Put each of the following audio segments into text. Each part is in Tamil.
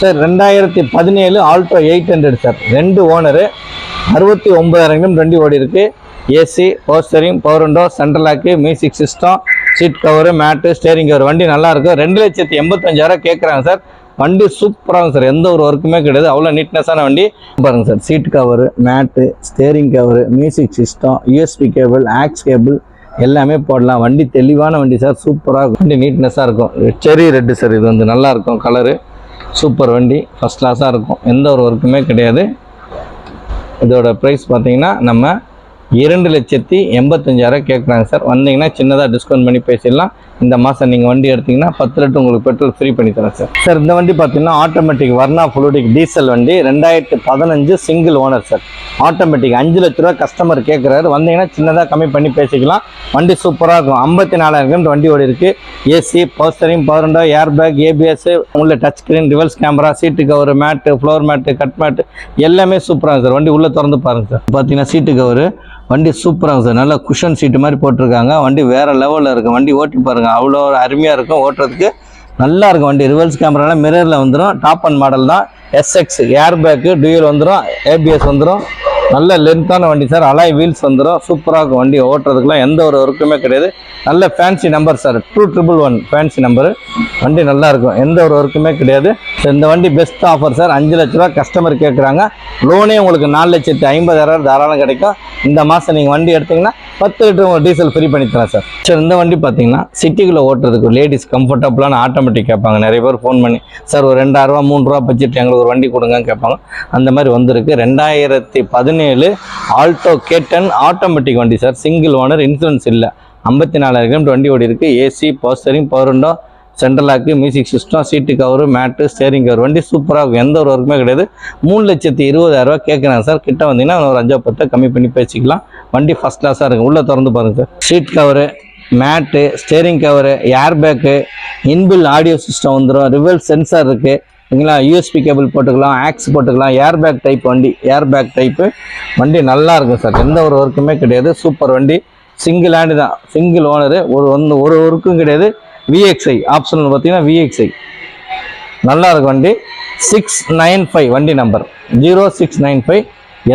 Sir 2017 Alto 800 sir. 2 owner, 69,000 kilometre வண்டி ஓடி இருக்கு. AC, power steering, power window, central lock, music system, seat cover, mat, steering cover. வண்டி நல்லா இருக்கும். 2,85,000 கேட்குறாங்க சார். வண்டி சூப்பராகும் சார். எந்த ஒரு ஒர்க்குமே கிடையாது. அவ்வளோ நீட்னஸான வண்டி பாருங்க sir. Seat cover, mat, steering cover, music system, USB cable, aux cable எல்லாமே போடலாம். வண்டி தெளிவான வண்டி சார். சூப்பராக இருக்கும். வண்டி நீட்னஸாக இருக்கும். செரி ரெட்டு சார். இது வந்து நல்லா இருக்கும் கலரு. சூப்பர் வண்டி, ஃபஸ்ட் கிளாஸாக இருக்கும். எந்த ஒரு ஒர்க்குமே கிடையாது. இதோட ப்ரைஸ் பார்த்தீங்கன்னா நம்ம 2,85,000 கேட்குறாங்க சார். வந்தீங்கன்னா சின்னதாக டிஸ்கவுண்ட் பண்ணி பேசிடலாம். இந்த மாதம் நீங்கள் வண்டி எடுத்திங்கன்னா 10 லிட்டர் உங்களுக்கு பெட்ரோல் ஃப்ரீ பண்ணி தரேன் சார். சார் இந்த வண்டி பார்த்தீங்கன்னா ஆட்டோமேட்டிக் வர்னா ஃப்ளூடிக் டீசல் வண்டி. 2015 சிங்கிள் ஓனர் சார். ஆட்டோமேட்டிக் 5 லட்ச ரூபா கஸ்டமர் கேட்குறாரு. வந்தீங்கன்னா சின்னதாக கம்மி பண்ணி பேசிக்கலாம். வண்டி சூப்பராக இருக்கும். 54,000 கிலோமீட்டர் வண்டி ஓடி இருக்குது. AC, power steering, power window, air bag, ABS, உள்ள touch screen, reverse camera, seat cover, mat, floor mat, cut mat எல்லாமே சூப்பராக சார். வண்டி உள்ளே திறந்து பாருங்கள் சார். பார்த்தீங்கன்னா சீட்டு கவரு வண்டி சூப்பராக சார். நல்லா குஷன் சீட்டு மாதிரி போட்டிருக்காங்க. வண்டி வேறு லெவலில் இருக்குது. வண்டி ஓட்டி பாருங்கள். அவ்வளோ அருமையாக இருக்கும். ஓட்டுறதுக்கு நல்லா இருக்கும் வண்டி. ரிவர்ஸ் கேமராலாம் மிரரில் வந்துடும். டாப் அண்ட் மாடல் தான். எஸ்எக்ஸ் ஏர் பேக்கு டியூல் வந்துடும். ஏபிஎஸ் வந்துடும். நல்ல லென்த்தான வண்டி சார். அலாய் வீல்ஸ் வந்துடும். சூப்பராக இருக்கும் வண்டி. ஓட்டுறதுக்குலாம் எந்த ஒரு ஒர்க்குமே கிடையாது. நல்ல fancy number sir. 2111 fancy number. வண்டி நல்லா இருக்கும். எந்த ஒரு ஒர்க்குமே கிடையாது. இந்த வண்டி பெஸ்ட் ஆஃபர் சார். 5 லட்ச ரூபா கஸ்டமர் கேட்குறாங்க. லோனே உங்களுக்கு 4,50,000 தாராளம் கிடைக்கும். இந்த மாதம் நீங்கள் வண்டி எடுத்திங்கன்னா 10 லிட்டர் உங்களுக்கு டீசல் ஃப்ரீ பண்ணி தரேன் சார். சார் இந்த வண்டி பார்த்தீங்கன்னா சிட்டிக்குள்ளே ஓட்டுறதுக்கு லேடிஸ் கம்ஃபர்டபுளான ஆட்டோமேட்டிக் கேட்பாங்க. நிறைய பேர் ஃபோன் பண்ணி சார் ஒரு 2,000 3,000 பட்ஜெட் எங்களுக்கு ஒரு வண்டி கொடுங்கன்னு கேட்பாங்க. அந்த மாதிரி வந்திருக்கு. 2017 ஆல்டோ K10 ஆட்டோமேட்டிக் வண்டி சார். சிங்கிள் ஓனர், இன்சூரன்ஸ் இல்லை. 54,000 கிலோமீட்டர் வண்டி ஓடி இருக்குது. AC, power steering, power window, central lock, music system, seat cover, mat, steering cover. வண்டி சூப்பராக இருக்கும். எந்த ஒரு ஒர்க்குமே கிடையாது. 3,20,000 கேட்குறாங்க சார். கிட்ட வந்தீங்கன்னா ஒரு 5-10 கம்மி பண்ணி பேசிக்கலாம். வண்டி ஃபஸ்ட் கிளாஸாக இருக்கும். உள்ளே திறந்து பாருங்கள் sir. Seat cover, mat, steering cover, air bag, இன்பில் audio system வந்துடும். ரிவர்ஸ் சென்சார் இருக்குது. ஓகேங்களா? யூஎஸ்பி கேபிள் போட்டுக்கலாம், ஆக்ஸ் போட்டுக்கலாம். ஏர் பேக் டைப் வண்டி. ஏர் பேக் டைப்பு வண்டி நல்லா இருக்கும் சார். எந்த ஒரு ஒர்க்குமே கிடையாது. சூப்பர் வண்டி. சிங்கிள் ஹேண்டு தான். Single owner. ஒரு ஒர்க்கும் கிடையாது. VXI ஆப்ஷனல் பார்த்தீங்கன்னா VXI நல்லா இருக்கும் வண்டி. 695 வண்டி நம்பர் 0695.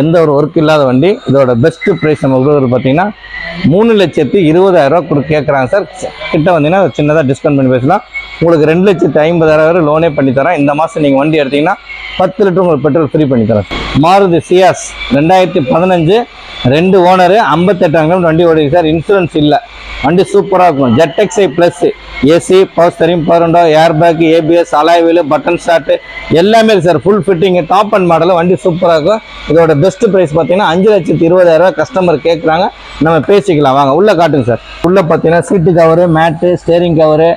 எந்த ஒரு ஒர்க் இல்லாத வண்டி. இதோட பெஸ்ட் ப்ரைஸ் நம்ம பார்த்தீங்கன்னா 3,20,000 கேட்குறாங்க சார். கிட்ட வந்தீங்கன்னா சின்னதாக டிஸ்கவுண்ட் பண்ணி பேசலாம். உங்களுக்கு 2,50,000 லோனே பண்ணி தரேன். இந்த மாதம் நீங்கள் வண்டி எடுத்தீங்கன்னா 10 லிட்டர் உங்களுக்கு பெட்ரோல் ஃப்ரீ பண்ணி தரேன். மாருதி சியாஸ் 2015 2 ஓனரு, 58,000 கிலோமீட்டர் வண்டி ஓடிக்கு சார். இன்சூரன்ஸ் இல்லை. வண்டி சூப்பராக இருக்கும். ZXi plus, AC, power steering, power window, air bag, ABS, alloy wheel, button start எல்லாமே இருக்குது sir. Full fitting, top and model. வண்டி சூப்பராக இருக்கும். இதோட பெஸ்ட் ப்ரைஸ் பார்த்தீங்கன்னா 5,20,000 கஸ்டமர் கேட்குறாங்க. நம்ம பேசிக்கலாம் வாங்க. உள்ளே காட்டுங்க சார். உள்ளே பார்த்தீங்கன்னா seat cover, mat, steering cover,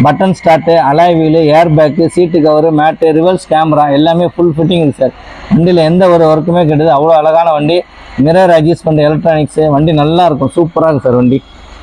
button start, alloy wheel, air bag, seat cover, mat, reverse camera எல்லாமே ஃபுல் ஃபிட்டிங் இருக்குது சார். வண்டியில் எந்த ஒரு ஒர்க்குமே கிடையாது. அவ்வளோ அழகான வண்டி. மிரர் அட்ஜஸ்ட் பண்ணுற எலக்ட்ரானிக்ஸு. வண்டி நல்லா இருக்கும். சூப்பராக இருக்கும் சார். வண்டி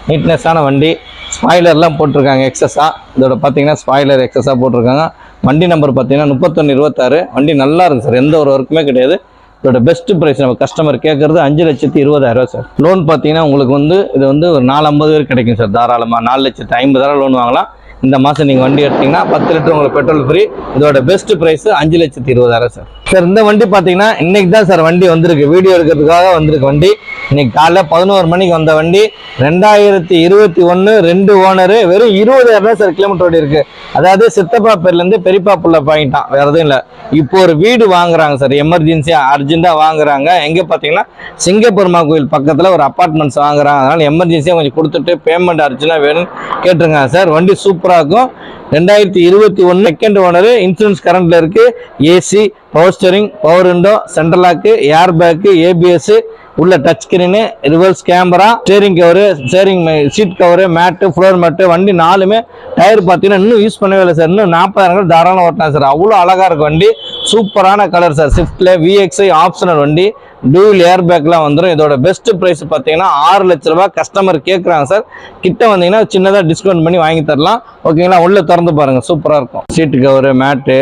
நீட்னஸான வண்டி. ஸ்பாய்லர்லாம் போட்டிருக்காங்க எக்ஸஸாக. இதோட பார்த்தீங்கன்னா ஸ்பாய்லர் எக்ஸஸாக போட்டிருக்காங்க. வண்டி நம்பர் பார்த்தீங்கன்னா 3126. வண்டி நல்லா இருக்குது சார். எந்த ஒரு ஒர்க்குமே கிடையாது. இதோட பெஸ்ட் ப்ரைஸ் நம்ம கஸ்டமர் கேட்குறது 5,20,000 சார். லோன் பார்த்தீங்கன்னா உங்களுக்கு வந்து இது வந்து ஒரு 450 கிடைக்கும் சார். தாராளமாக 4,50,000 லோன் வாங்கலாம். இந்த மாதம் நீங்கள் வண்டி எடுத்தீங்கன்னா 10 லிட்டர் உங்களுக்கு பெட்ரோல் ஃப்ரீ. இதோட பெஸ்ட் ப்ரைஸ் 5,20,000 சார். சார் இந்த வண்டி பார்த்தீங்கன்னா இன்னைக்கு தான் சார் வண்டி வந்திருக்கு. வீடியோ எடுக்கிறதுக்காக வந்திருக்கு வண்டி. இன்னைக்கு காலைல 11 மணிக்கு வந்த வண்டி. 2021 2 ஓனரு. வெறும் 20,000 சார் கிலோமீட்டர் ஓடி இருக்கு. அதாவது சித்தப்பா பேர்லேருந்து பெரியப்பா புள்ள வாங்கிட்டான். வேறு எதுவும் இல்லை. இப்போ ஒரு வீடு வாங்குறாங்க சார். எமர்ஜென்சியாக அர்ஜென்ட்டாக வாங்குறாங்க. எங்கே பார்த்தீங்கன்னா சிங்கப்பெருமா கோயில் பக்கத்தில் ஒரு அப்பார்ட்மெண்ட்ஸ் வாங்குறாங்க. அதனால் எமர்ஜென்சியாக கொஞ்சம் கொடுத்துட்டு பேமெண்ட் அர்ஜென்ட்டாக வேணும்னு கேட்டிருக்காங்க சார். வண்டி சூப்பராக இருக்கும். 2021 செகண்ட் ஓனரு. இன்சூரன்ஸ் கரண்ட்ல இருக்கு. AC, power steering, power window, central lock, air bag, ABS, உள்ள touch screen, reverse camera, steering cover, steering seat cover, mat, floor mat. வண்டி 4மே டயர் பார்த்தீங்கன்னா இன்னும் யூஸ் பண்ணவே இல்லை சார். இன்னும் 40,000 தாராளம் ஓட்டினா சார். அவ்வளோ அழகாக இருக்கும் வண்டி. சூப்பரான கலர் சார். ஸ்விஃப்ட்ல VXI ஆப்ஷனல் வண்டி. டூல் ஏர் பேக்லாம் வந்துடும். இதோட பெஸ்ட் ப்ரைஸ் பார்த்தீங்கன்னா 6 லட்ச ரூபா கஸ்டமர் கேட்குறாங்க சார். கிட்ட வந்தீங்கன்னா சின்னதாக டிஸ்கவுண்ட் பண்ணி வாங்கி தரலாம். ஓகேங்களா? உள்ளே திறந்து பாருங்கள். சூப்பராக இருக்கும். Seat cover, mat,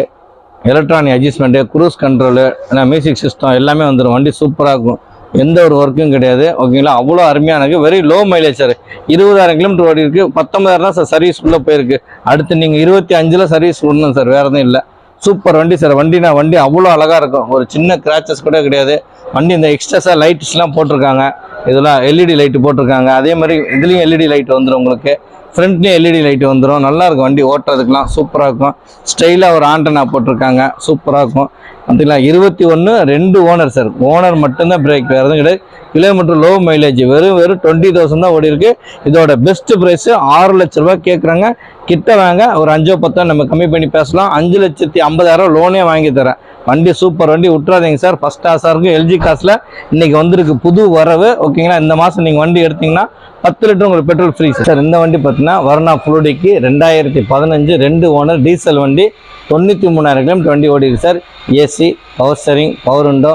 electronic adjustment, cruise control, music system எல்லாமே வந்துடும். வண்டி சூப்பராக இருக்கும். எந்த ஒரு ஒர்க்கும் கிடையாது. ஓகேங்களா? அவ்வளோ அருமையானது. Very low mileage sir. 20,000 kilometre ஓடி இருக்குது. 19,000 தான் சார் சர்வீஸ் உள்ளே போயிருக்கு. அடுத்து நீங்கள் 25ல் சர்வீஸ் விடணும் சார். வேறு எதுவும் இல்லை. சூப்பர் வண்டி சார். வண்டி அவ்வளோ அழகாக இருக்கும், ஒரு சின்ன கிராச்சஸ் கூட கிடையாது. வண்டி இந்த எக்ஸ்ட்ராஸாக லைட்ஸ்லாம் போட்டிருக்காங்க, இதெல்லாம் எல்இடி லைட்டு போட்டிருக்காங்க. அதே மாதிரி இதுலேயும் எல்இடி லைட் வந்துடும் உங்களுக்கு, ஃப்ரண்ட்லேயும் எல்இடி லைட்டு வந்துடும். நல்லாயிருக்கும் வண்டி ஓட்டுறதுக்கெலாம், சூப்பராக இருக்கும். ஸ்டைலாக ஒரு ஆண்டனா போட்டிருக்காங்க, சூப்பராக இருக்கும். பார்த்தீங்களா 21, 2 ஓனர் சார். ஓனர் மட்டும்தான் பிரேக், வேறு எதுவும் கிடையாது. கிலோமீட்டர் லோ மைலேஜ், வெறும் 20,000 தான் ஓடி இருக்கு. இதோட பெஸ்ட் ப்ரைஸு 6 லட்ச ரூபா கேட்குறாங்க. கிட்ட வாங்க, ஒரு 5-10 நம்ம கம்மி பண்ணி பேசலாம். 5,50,000 லோனே வாங்கி தரேன். வண்டி சூப்பர் வண்டி, விட்டுறாதீங்க சார். ஃபர்ஸ்ட் கிளாஸாக இருக்கும். எல்ஜி காசில் இன்னைக்கு வந்திருக்கு புது வரவு, ஓகேங்களா. இந்த மாதம் நீங்கள் வண்டி எடுத்தீங்கன்னா 10 லிட்டர் உங்களுக்கு பெட்ரோல் ஃப்ரீ சார். இந்த வண்டி பார்த்தீங்கன்னா வர்ணா ஃப்ளூடிக்கு 2015 2 ஓனர் டீசல் வண்டி, 93,000 கிலோமீட்டர் வண்டி ஓடி இருக்கு sir. AC, power steering, power window,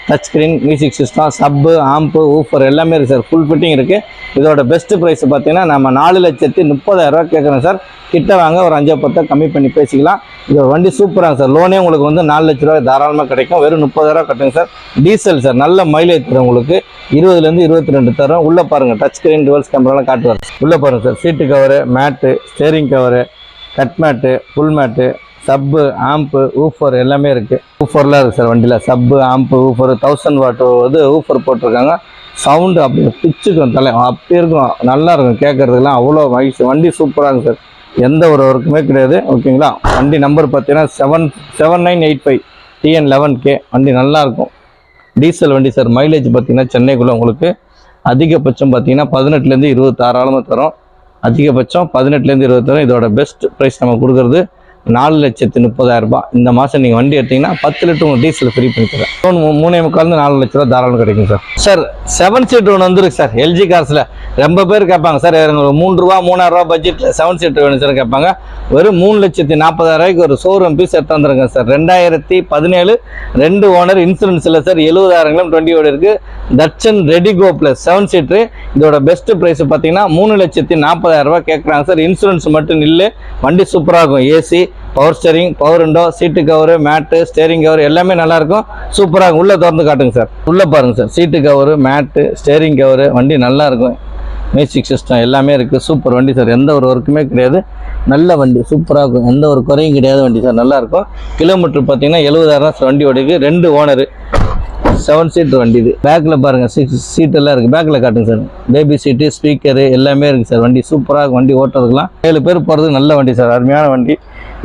touch screen, music system, சப்பு, ஆம்பு, ஊஃபர் எல்லாமே இருக்குது சார். ஃபுல் ஃபிட்டிங் இருக்குது. இதோட பெஸ்ட் ப்ரைஸ் பார்த்தீங்கன்னா நம்ம 4,30,000 கேட்குறோம் சார். கிட்ட வாங்க, ஒரு 5-10 கம்மி பண்ணி பேசிக்கலாம். இதோட வண்டி சூப்பராக சார். லோனே உங்களுக்கு வந்து 4 லட்ச ரூபா தாராளமாக கிடைக்கும். வெறும் 30,000 கட்டுங்க சார். டீசல் சார், நல்ல மைலேஜ் தரும் உங்களுக்கு. 20லேருந்து 22 தரும். உள்ளே பாருங்கள், டச் ஸ்க்ரீன், டுவல்ஸ் கேமராலாம் காட்டுவார். உள்ளே பாருங்கள் sir, seat cover, mat, steering cover, cut mat, full mat, sub, amp, woofer எல்லாமே இருக்குது. ஊஃபர்லாம் இருக்குது சார் வண்டியில். சப்பு, ஆம்பு, ஊஃபர் 1000 வாட் வந்து ஊஃபர் போட்டிருக்காங்க. சவுண்டு அப்படியே பிச்சுக்கும், தலை அப்படி இருக்கும், நல்லா இருக்கும் கேட்குறதுக்கெல்லாம். அவ்வளோ மகிழ்ச்சி. வண்டி சூப்பராக இருக்கும் சார், எந்த ஒரு ஒர்க்குமே கிடையாது, ஓகேங்களா. வண்டி நம்பர் பார்த்தீங்கன்னா 7985 TN11K. வண்டி நல்லாயிருக்கும், டீசல் வண்டி சார். மைலேஜ் பார்த்தீங்கன்னா சென்னைக்குள்ளே உங்களுக்கு அதிகபட்சம் பார்த்தீங்கன்னா 18லேருந்து 20 தாராளமாக தரும். அதிகபட்சம் 18லேருந்து 20 தரும். இதோட பெஸ்ட் ப்ரைஸ் நம்ம கொடுக்குறது 4,30,000 இந்த மாதம் நீங்கள் வண்டி எடுத்தீங்கன்னா 10 லிட்டர் உங்களுக்கு டீசல் ஃப்ரீ பண்ணி தரேன். 3.25 4 லட்ச ரூபா தாராளம் கிடைக்கும் சார். சார் 7 சீட்டர் ஒன்று வந்துருக்கு சார் எல்ஜி கார்ஸில். ரொம்ப பேர் கேட்பாங்க சார், எனக்கு 3 ரூபா 3,000 ரூபா பட்ஜெட்டில் 7 சீட்டர் வேணும் சார் கேட்பாங்க. வெறும் 3,40,000 ஒரு ஷோரூம் பீஸ் எடுத்து வந்துருங்க சார். 2017 2 ஓனர், இன்சூரன்ஸ் இல்லை சார். 70,000 கிலோமீட்டர் வண்டி ஓடி இருக்குது. தட்சன் ரெடிகோ ப்ளஸ் 7 சீட்ரு. இதோட பெஸ்ட் ப்ரைஸ் பார்த்தீங்கன்னா 3,40,000 கேட்குறாங்க சார். இன்சூரன்ஸ் மட்டும் இல்லை, வண்டி சூப்பராக இருக்கும். AC, power steering, power window, seat cover, mat, steering cover எல்லாமே நல்லாயிருக்கும், சூப்பராக இருக்கும். உள்ளே திறந்து காட்டுங்க சார். உள்ளே பாருங்கள் sir, seat cover, mat, steering cover, வண்டி நல்லாயிருக்கும். மியூசிக் சிஸ்டம் எல்லாமே இருக்குது. சூப்பர் வண்டி சார், எந்த ஒரு ஒர்க்குமே கிடையாது. நல்ல வண்டி, சூப்பராக இருக்கும், எந்த ஒரு குறையும் கிடையாது. வண்டி சார் நல்லாயிருக்கும். கிலோமீட்டர் பார்த்தீங்கன்னா 70,000 வண்டி ஓடிக்கு. 2 ஓனரு, 7 சீட்டர் வண்டி இது. பேக்கில் பாருங்கள் 6 சீட்டெல்லாம் இருக்குது. பேக்கில் காட்டுங்க சார். பேபி சீட்டு, ஸ்பீக்கரு எல்லாமே இருக்குது சார். வண்டி சூப்பராக வண்டி ஓட்டுறதுக்கெலாம் 7 பேர் போகிறதுக்கு நல்ல வண்டி சார். அருமையான வண்டி,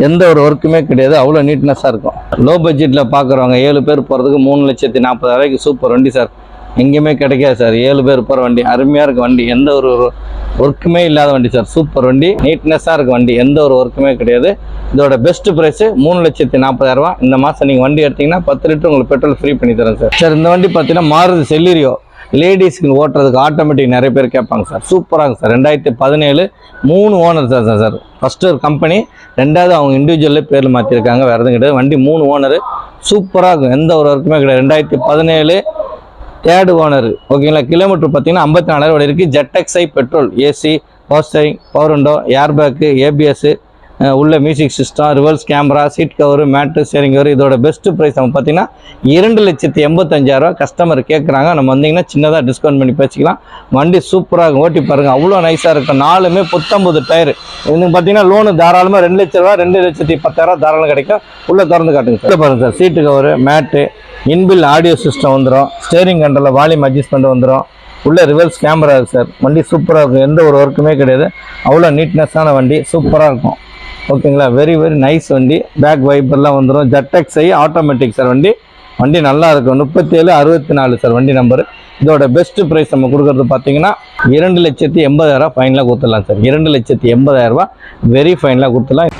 எந்த ஒரு ஒர்க்குமே கிடையாது, அவ்வளோ நீட்னஸாக இருக்கும். லோ பட்ஜெட்டில் பார்க்குறவங்க 7 பேர் போகிறதுக்கு 3,40,000 சூப்பர் வண்டி சார். எங்கேயுமே கிடைக்காது சார். 7 பேர் போகிற வண்டி, அருமையாக இருக்குது வண்டி. எந்த ஒரு ஒர்க்குமே இல்லாத வண்டி சார். சூப்பர் வண்டி, நீட்னஸாக இருக்குது வண்டி, எந்த ஒரு ஒர்க்குமே கிடையாது. இதோட பெஸ்ட் ப்ரைஸு 3,40,000 இந்த மாதம் நீங்கள் வண்டி எடுத்தீங்கன்னா 10 லிட்டர் உங்களுக்கு பெட்ரோல் ஃப்ரீ பண்ணி தரேன் சார். சார் இந்த வண்டி பார்த்தீங்கன்னா மாருதி செல்லீரியோ, லேடிஸ்க்கு ஓட்டுறதுக்கு ஆட்டோமேட்டிக் நிறைய பேர் கேட்பாங்க சார். சூப்பராக இருக்கும் சார். 2017 3 owner sir. ஃபஸ்ட்டு ஒரு கம்பெனி, 2வது அவங்க இண்டிவிஜுவல்லே பேரில் மாற்றிருக்காங்க, வேறு எதுவும் கிடையாது. வண்டி 3 ஓனரு, சூப்பராக இருக்கும், எந்த ஒரு ஒர்க்குமே கிடையாது. 2017 3 ஓனர், ஓகேங்களா. கிலோமீட்டர் பார்த்தீங்கன்னா 54,000 ஓடி இருக்குது. ZXi petrol, AC, power steering, power window, air bag, ABS, உள்ள music system, reverse camera, seat cover, mat, steering cover. இதோட பெஸ்ட் ப்ரைஸ் நம்ம பார்த்தீங்கன்னா 2,85,000 கஸ்டமர் கேட்குறாங்க. நம்ம வந்தீங்கன்னா சின்னதாக டிஸ்கவுண்ட் பண்ணி பேசிக்கலாம். வண்டி சூப்பராக ஓட்டி பாருங்கள், அவ்வளோ நைஸாக இருக்கும். 4மே புத்தம்புது டயர். இன்னும் பார்த்தீங்கன்னா லோனு தாராளமாக 2 லட்ச ரூபா, 2,10,000 தாராளம் கிடைக்கும். உள்ளே திறந்து காட்டுங்க சார். பாருங்கள் சார், சீட்டு கவரு, மேட்டு, இன்பில் ஆடியோ சிஸ்டம் வந்துடும். ஸ்டேரிங் கண்ட்ரோலில் வால்யூம் அட்ஜஸ்ட்மெண்ட் வந்துடும். உள்ள ரிவர்ஸ் கேமரா இருக்குது சார். வண்டி சூப்பராக இருக்கும், எந்த ஒரு ஒர்க்குமே கிடையாது. அவ்வளோ நீட்னஸான வண்டி, சூப்பராக இருக்கும், ஓகேங்களா. வெரி வெரி நைஸ் வண்டி. பேக் வைப்பர்லாம் வந்துடும். ZXi automatic sir. வண்டி நல்லா இருக்கும். 3764 சார் வண்டி நம்பரு. இதோட பெஸ்ட் ப்ரைஸ் நம்ம கொடுக்குறது பார்த்தீங்கன்னா 2,80,000 ஃபைனலாக கொடுத்துடலாம் சார். 2,80,000 வெரி ஃபைனலாக கொடுத்துடலாம்.